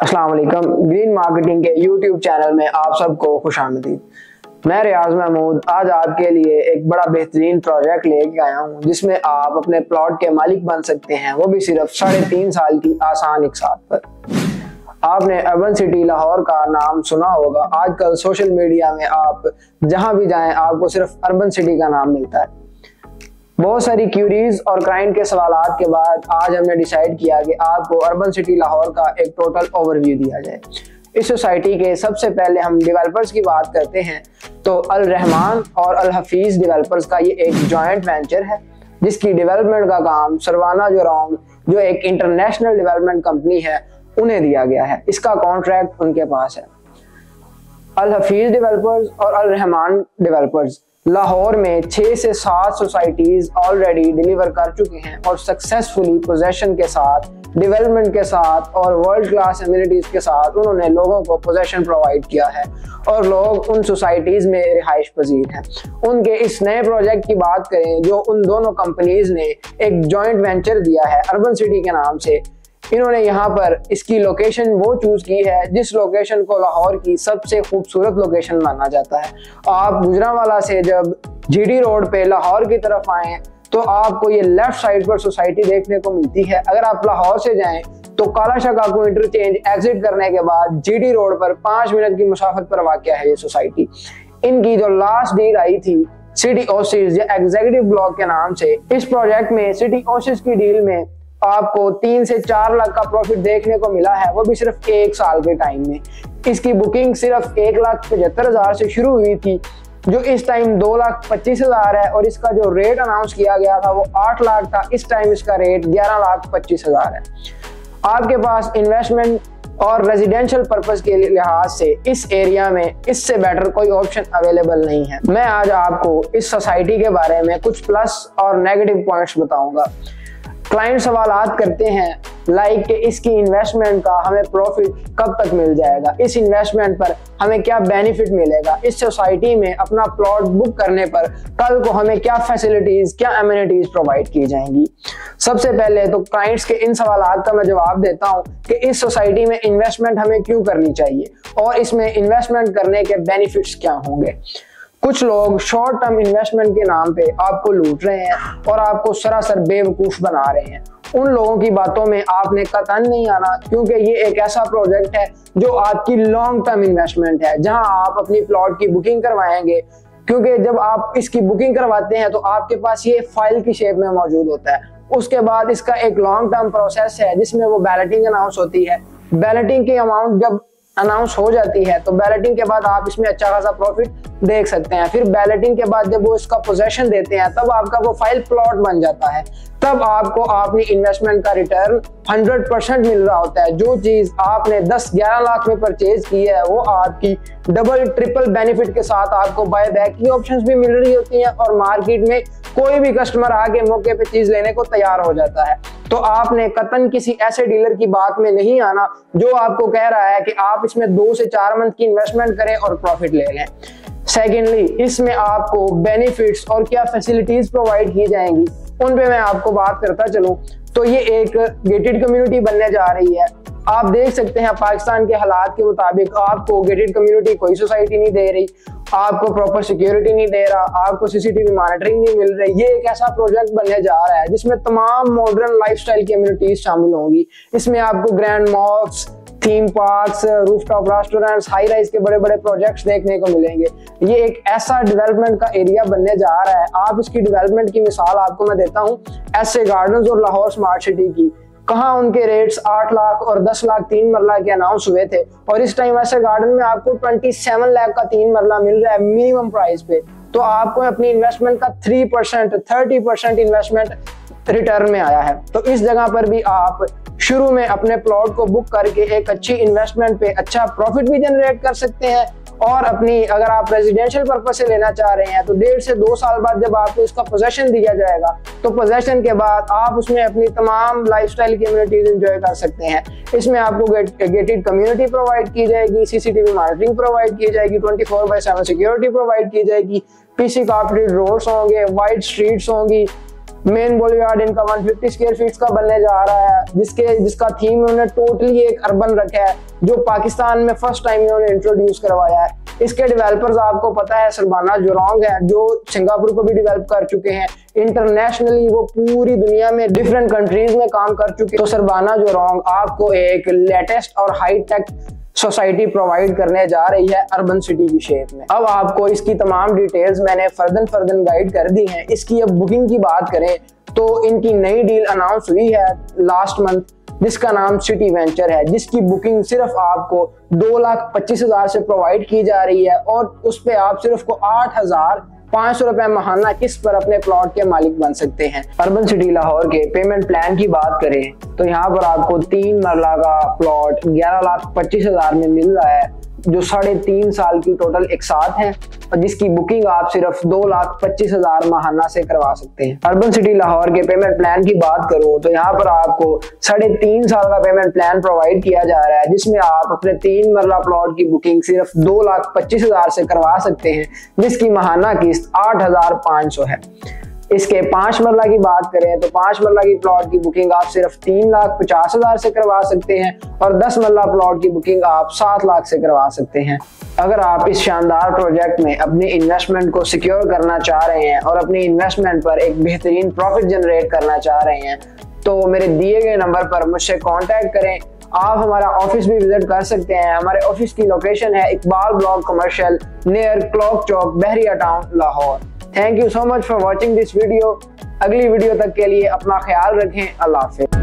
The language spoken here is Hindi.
अस्सलाम वालेकुम। ग्रीन मार्केटिंग के YouTube चैनल में आप सबको खुशामदीद। मैं रियाज महमूद आज आपके लिए एक बड़ा बेहतरीन प्रोजेक्ट लेके आया हूँ जिसमें आप अपने प्लॉट के मालिक बन सकते हैं, वो भी सिर्फ 3.5 साल की आसान इकसात पर। आपने अर्बन सिटी लाहौर का नाम सुना होगा। आजकल सोशल मीडिया में आप जहां भी जाएं आपको सिर्फ अर्बन सिटी का नाम मिलता है। बहुत सारी क्यूरीज और क्लाइंट के सवालात के बाद आज हमने डिसाइड किया कि आपको अर्बन सिटी लाहौर का एक टोटल ओवरव्यू दिया जाए। इस सोसाइटी के सबसे पहले हम डेवलपर्स की बात करते हैं तो अल रहमान और अल हफीज डेवलपर्स का ये एक जॉइंट वेंचर है जिसकी डेवलपमेंट का काम सरवाना जोरांग जो एक इंटरनेशनल डेवलपमेंट कंपनी है उन्हें दिया गया है। इसका कॉन्ट्रैक्ट उनके पास है। अल हफीज डेवलपर्स और अल रहमान डेवलपर्स लाहौर में 6 से 7 सोसाइटीज ऑलरेडी डिलीवर कर चुके हैं और सक्सेसफुली पोजेशन के साथ, डेवलपमेंट के साथ और वर्ल्ड क्लास एमिनिटीज के साथ उन्होंने लोगों को पोजेशन प्रोवाइड किया है और लोग उन सोसाइटीज में रिहाइश पजीर हैं। उनके इस नए प्रोजेक्ट की बात करें जो उन दोनों कंपनीज ने एक जॉइंट वेंचर दिया है अर्बन सिटी के नाम से। इन्होंने यहाँ पर इसकी लोकेशन वो चूज की है जिस लोकेशन को लाहौर की सबसे खूबसूरत लोकेशन माना जाता है। आप गुजरांवाला से जब जीडी रोड पे लाहौर की तरफ आए तो आपको ये लेफ्ट साइड पर सोसाइटी देखने को मिलती है। अगर आप लाहौर से जाएं तो काला शकाकू इंटरचेंज एग्जिट करने के बाद जीडी रोड पर 5 मिनट की मुसाफत पर वाक़या है ये सोसाइटी। इनकी जो लास्ट डील आई थी सिटी ओसिस या एग्जीक्यूटिव ब्लॉक के नाम से, इस प्रोजेक्ट में सिटी ओसिस की डील में आपको 3 से 4 लाख का प्रॉफिट देखने को मिला है, वो भी सिर्फ 1 साल के टाइम में। इसकी बुकिंग सिर्फ 1,75,000 से शुरू हुई थी जो इस टाइम 2,25,000 है और इसका जो रेट अनाउंस किया गया था वो 8 लाख था। इस टाइम इसका रेट 11,25,000 है। आपके पास इन्वेस्टमेंट और रेजिडेंशियल पर्पस के लिहाज से इस एरिया में इससे बेटर कोई ऑप्शन अवेलेबल नहीं है। मैं आज आपको इस सोसाइटी के बारे में कुछ प्लस और नेगेटिव पॉइंट्स बताऊंगा। क्लाइंट सवालात करते हैं लाइक कि इसकी इन्वेस्टमेंट का हमें प्रॉफिट कब तक मिल जाएगा, इस इन्वेस्टमेंट पर हमें क्या बेनिफिट मिलेगा, इस सोसाइटी में अपना प्लॉट बुक करने पर कल को हमें क्या फैसिलिटीज, क्या एमिनिटीज प्रोवाइड की जाएंगी। सबसे पहले तो क्लाइंट्स के इन सवालात का मैं जवाब देता हूं कि इस सोसाइटी में इन्वेस्टमेंट हमें क्यों करनी चाहिए और इसमें इन्वेस्टमेंट करने के बेनिफिट्स क्या होंगे। कुछ लोग शॉर्ट टर्म इन्वेस्टमेंट के नाम पे आपको लूट रहे हैं और आपको सरासर बेवकूफ बना रहे हैं। उन लोगों की बातों में आपने कतई नहीं आना क्योंकि ये एक ऐसा प्रोजेक्ट है जो आपकी लॉन्ग टर्म इन्वेस्टमेंट है जहां आप अपनी प्लॉट की बुकिंग करवाएंगे। क्योंकि जब आप इसकी बुकिंग करवाते हैं तो आपके पास ये फाइल की शेप में मौजूद होता है। उसके बाद इसका एक लॉन्ग टर्म प्रोसेस है जिसमें वो बैलेटिंग अनाउंस होती है। बैलेटिंग की अमाउंट जब अनाउंस हो जाती है तो बैलेटिंग के बाद आप इसमें अच्छा खासा प्रॉफिट देख सकते हैं। फिर बैलेटिंग के बाद जब वो इसका पोजेशन देते हैं तब आपका वो फाइल प्लॉट बन जाता है। तब आपको अपनी इन्वेस्टमेंट का रिटर्न 100% मिल रहा होता है। जो चीज आपने 10-11 लाख में परचेज की है वो आपकी डबल ट्रिपल बेनिफिट के साथ आपको बाय बैक की ऑप्शंस भी मिल रही होती हैं और मार्केट में कोई भी कस्टमर आके मौके पे चीज लेने को तैयार हो जाता है। तो आपने कतन किसी ऐसे डीलर की बात में नहीं आना जो आपको कह रहा है कि आप इसमें 2 से 4 मंथ की इन्वेस्टमेंट करें और प्रॉफिट ले लें। सेकेंडली, इसमें आपको बेनिफिट्स और क्या फैसिलिटीज प्रोवाइड की जाएंगी उन पे मैं आपको बात करता चलूं तो ये एक गेटेड कम्युनिटी बनने जा रही है। आप देख सकते हैं पाकिस्तान के हालात के मुताबिक आपको गेटेड कम्युनिटी कोई सोसाइटी नहीं दे रही, आपको प्रॉपर सिक्योरिटी नहीं दे रहा, आपको सीसीटीवी मॉनिटरिंग नहीं मिल रही। ये एक ऐसा प्रोजेक्ट बनने जा रहा है जिसमें तमाम मॉडर्न लाइफस्टाइल की एमिनिटीज शामिल होंगी। इसमें आपको grand malls, theme parks, rooftop restaurants, high rise के बड़े बड़े प्रोजेक्ट्स देखने को मिलेंगे। ये एक ऐसा डेवलपमेंट का एरिया बनने जा रहा है। आप इसकी डेवलपमेंट की मिसाल आपको मैं देता हूँ ऐसे गार्डन्स और लाहौर स्मार्ट सिटी की। कहाँ उनके रेट्स 8 लाख और 10 लाख 3 मरला के अनाउंस हुए थे और इस टाइम ऐसे गार्डन में आपको 27 लाख का 3 मरला मिल रहा है मिनिमम प्राइस पे। तो आपको अपनी इन्वेस्टमेंट का 3%, 30% इन्वेस्टमेंट रिटर्न में आया है। तो इस जगह पर भी आप शुरू में अपने प्लॉट को बुक करके एक अच्छी इन्वेस्टमेंट पे अच्छा प्रॉफिट भी जनरेट कर सकते हैं और अपनी अगर आप रेजिडेंशियल पर्पस से लेना चाह रहे हैं तो 1.5 से 2 साल बाद जब आपको इसका पोजेशन दिया जाएगा तो पोजेशन के बाद आप उसमें अपनी तमाम लाइफस्टाइल की एमिनिटीज एंजॉय कर सकते हैं। इसमें आपको गेटेड कम्युनिटी प्रोवाइड की जाएगी, सीसीटीवी मॉनिटरिंग प्रोवाइड की जाएगी, 24/7 सिक्योरिटी प्रोवाइड की जाएगी, पीसी कार्पेटेड रोड्स होंगे, वाइड स्ट्रीट्स होंगी, मेन बोलीवार्ड इनका 150 स्क्वायर फीट का बनने जा रहा है, जिसका थीम उन्होंने टोटली एक अर्बन रखा है, जो पाकिस्तान में फर्स्ट टाइम इन्होंने इंट्रोड्यूस करवाया है। इसके डेवलपर्स आपको पता है सरबाना जोरोंग है, जो सिंगापुर को भी डेवलप कर चुके हैं। इंटरनेशनली वो पूरी दुनिया में डिफरेंट कंट्रीज में काम कर चुके हैं। तो सरबाना जोरोंग आपको एक लेटेस्ट और हाई टेक सोसाइटी प्रोवाइड करने जा रही है अर्बन सिटी की शेप में। अब आपको इसकी तमाम डिटेल्स मैंने फर्दन गाइड कर दी हैं। इसकी अब बुकिंग की बात करें तो इनकी नई डील अनाउंस हुई है लास्ट मंथ, जिसका नाम सिटी वेंचर है, जिसकी बुकिंग सिर्फ आपको 2,25,000 से प्रोवाइड की जा रही है और उस पे आप सिर्फ को 8,500 रुपए माहाना किस्त पर अपने प्लॉट के मालिक बन सकते हैं। अर्बन सिटी लाहौर के पेमेंट प्लान की बात करें तो यहाँ पर आपको 3 मरला का प्लॉट 11,25,000 में मिल रहा है, जो 3.5 साल की टोटल एक साथ है, और जिसकी बुकिंग आप सिर्फ 2,25,000 माहाना से करवा सकते हैं। अर्बन सिटी लाहौर के पेमेंट प्लान की बात करूं तो यहाँ पर आपको 3.5 साल का पेमेंट प्लान प्रोवाइड किया जा रहा है, जिसमें आप अपने 3 मरला प्लॉट की बुकिंग सिर्फ 2,25,000 से करवा सकते हैं, जिसकी माहाना किस्त 8,500 है। इसके 5 मरला की बात करें तो 5 मरला की प्लॉट की बुकिंग आप सिर्फ 3,50,000 से करवा सकते हैं और 10 मरला प्लॉट की बुकिंग आप 7 लाख से करवा सकते हैं। अगर आप इस शानदार प्रोजेक्ट में अपनी इन्वेस्टमेंट को सिक्योर करना चाह रहे हैं और अपनी इन्वेस्टमेंट पर एक बेहतरीन प्रॉफिट जनरेट करना चाह रहे हैं तो मेरे दिए गए नंबर पर मुझसे कॉन्टैक्ट करें। आप हमारा ऑफिस भी विजिट कर सकते हैं। हमारे ऑफिस की लोकेशन है Iqbal block commercial near clock Chowk, Bahria town, Lahore. Thank you so much for watching this video. अगली वीडियो तक के लिए अपना ख्याल रखें। अल्लाह हाफिज़।